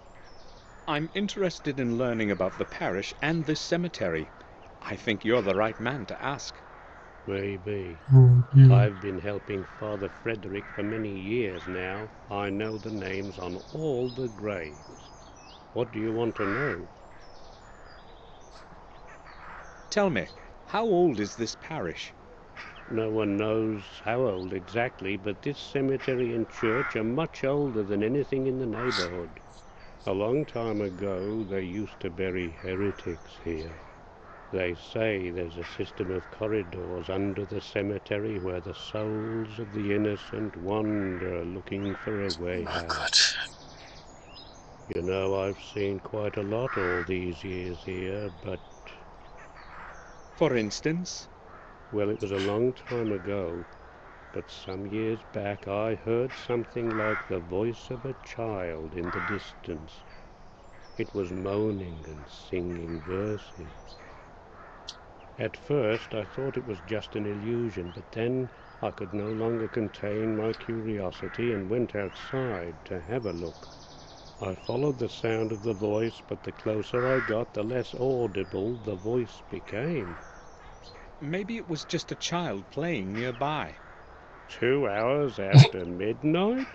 I'm interested in learning about the parish and this cemetery. I think you're the right man to ask. Maybe. Mhm. I've been helping Father Frederick for many years now. I know the names on all the graves. What do you want to know? Tell me, how old is this parish? No one knows how old exactly, but this cemetery and church are much older than anything in the neighborhood. A long time ago, they used to bury heretics here. They say there's a system of corridors under the cemetery where the souls of the innocent wander looking for a way Oh out. Gott. You know, I've seen quite a lot all these years here, but, For instance? well, it was a long time ago. But some years back I heard something like the voice of a child in the distance. It was moaning and singing verses. At first I thought it was just an illusion, but then I could no longer contain my curiosity and went outside to have a look. I followed the sound of the voice, but the closer I got, the less audible the voice became. Maybe it was just a child playing nearby. 2 hours after midnight?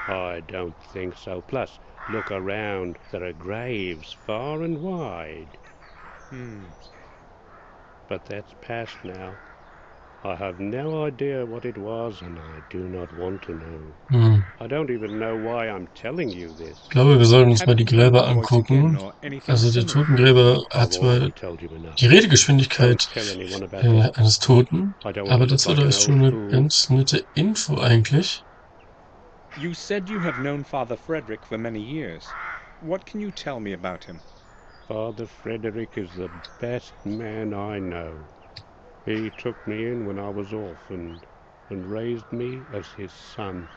I don't think so. Plus, look around. There are graves far and wide. But that's past now. I have no idea what it was, and I do not want to know. Hm. I don't even know why I'm telling you this. Ich glaube, wir sollten uns mal Haven't die you heard Gräber the voice again angucken. or anything Also der similar? Totengräber hat I've zwar already told you enough. die Don't Redegeschwindigkeit tell anyone about this. eines Toten, I don't want aber to das look war like doch an schon old eine fool. ganz nette Info eigentlich. You said you have known Father Frederick for many years. What can you tell me about him? Father Frederick is the best man I know. He took me in when I was orphaned and raised me as his son.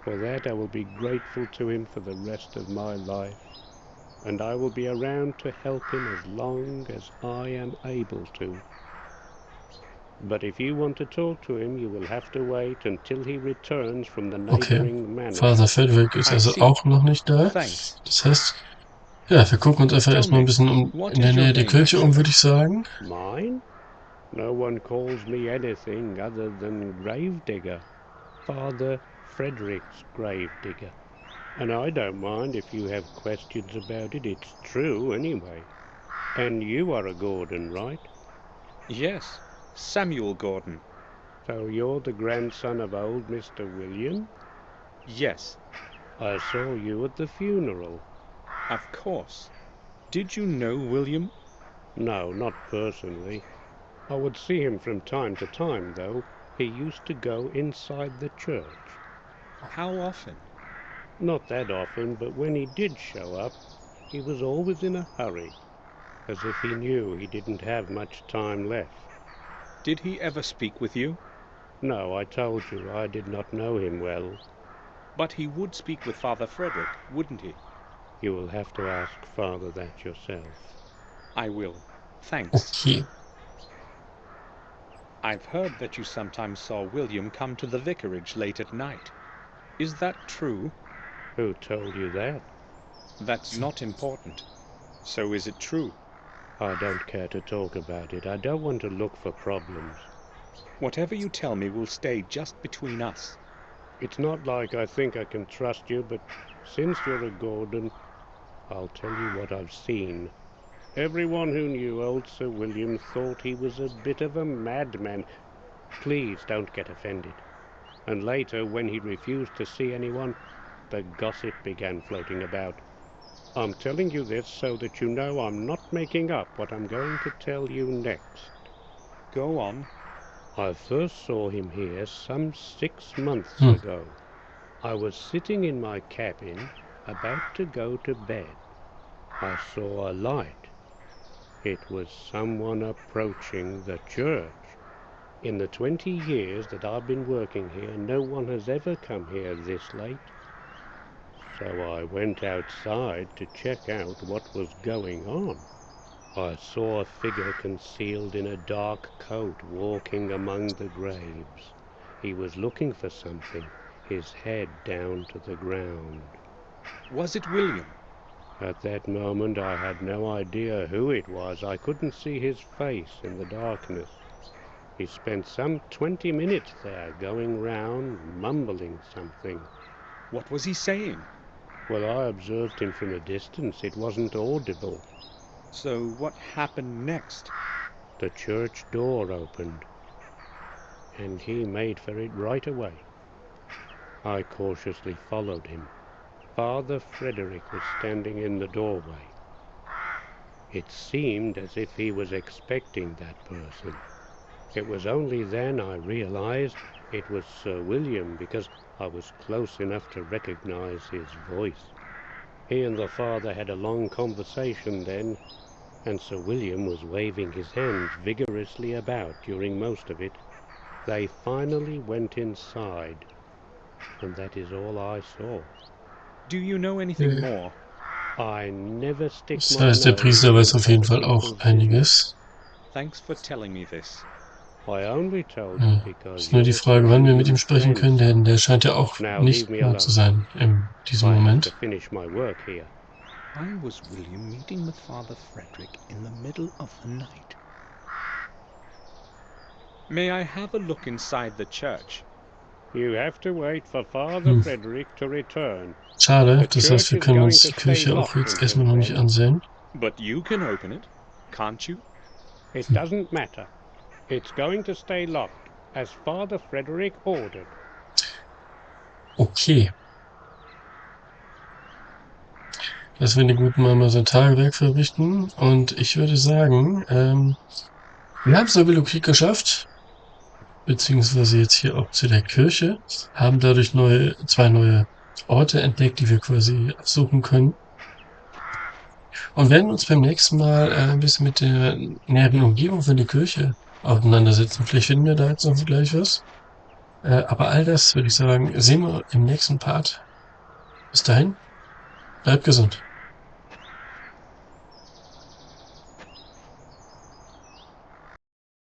For that I will be grateful to him for the rest of my life, and I will be around to help him as long as I am able to. But if you want to talk to him, you will have to wait until he returns from the Okay, neighboring manor. Father Frederick ist I also see. auch noch nicht da. Thanks. Das heißt, ja, wir gucken uns einfach Tell erstmal ein me, bisschen what in der is your Nähe der name, Kirche um, actually? würde ich sagen. Mine? No one calls me anything other than Gravedigger. Father Frederick's Gravedigger. And I don't mind if you have questions about it. It's true anyway. And you are a Gordon, right? Yes, Samuel Gordon. So you're the grandson of old Mr. William? Yes, I saw you at the funeral. of course. Did you know William? No, not personally. I would see him from time to time, though. He used to go inside the church. How often? Not that often, but when he did show up, he was always in a hurry, as if he knew he didn't have much time left. Did he ever speak with you? No, I told you I did not know him well. But he would speak with Father Frederick, wouldn't he? You will have to ask Father that yourself. I will. Thanks. Okay. I've heard that you sometimes saw William come to the vicarage late at night. Is that true? Who told you that? That's not important. So is it true? I don't care to talk about it. I don't want to look for problems. Whatever you tell me will stay just between us. It's not like I think I can trust you, but since you're a Gordon, I'll tell you what I've seen. Everyone who knew old Sir William thought he was a bit of a madman. Please don't get offended. And later, when he refused to see anyone, the gossip began floating about. I'm telling you this so that you know I'm not making up what I'm going to tell you next. Go on. I first saw him here some 6 months ago. I was sitting in my cabin, about to go to bed. I saw a light. It was someone approaching the church. In the 20 years that I've been working here, no one has ever come here this late. So I went outside to check out what was going on. I saw a figure concealed in a dark coat walking among the graves. He was looking for something, his head down to the ground. Was it William? At that moment I had no idea who it was. I couldn't see his face in the darkness. He spent some 20 minutes there, going round, mumbling something. What was he saying? Well, I observed him from a distance. It wasn't audible. So what happened next? The church door opened, and he made for it right away. I cautiously followed him. Father Frederick was standing in the doorway. It seemed as if he was expecting that person. It was only then I realized it was Sir William, because I was close enough to recognize his voice. He and the father had a long conversation then, and Sir William was waving his hands vigorously about during most of it. They finally went inside, and that is all I saw. Do you know anything more? I never stick Das my heißt, der nose Priester weiß in auf jeden other Fall auch people's einiges. Thanks for telling me this. I only told you Ja. because Ist nur die you're Frage, wann wir mit ihm William's sprechen können, grandson. denn der scheint ja auch Now nicht leave me da alone. zu sein in diesem I have to Moment. finish my work here. Why was William meeting with Father Frederick in the middle of the night? May I have a look inside the church? You have to wait for Father Frederick to return. Schade, The das heißt, church wir is können going uns to die stay Kirche auch locked jetzt until erstmal noch nicht then. ansehen. But you can open it, can't you? It doesn't matter. It's going to stay locked, as Father Frederick ordered. Okay. Dass wir den guten Mann mal sein Tagewerk verrichten. Und ich würde sagen, wir haben es der Willow Creek geschafft. Beziehungsweise jetzt hier auch zu der Kirche. Haben dadurch zwei neue Orte entdeckt, die wir quasi absuchen können. Und werden uns beim nächsten Mal ein bisschen mit der näheren Umgebung von der Kirche auseinandersetzen. Vielleicht finden wir da jetzt noch gleich was. Aber all das, würde ich sagen, sehen wir im nächsten Part. Bis dahin, bleibt gesund.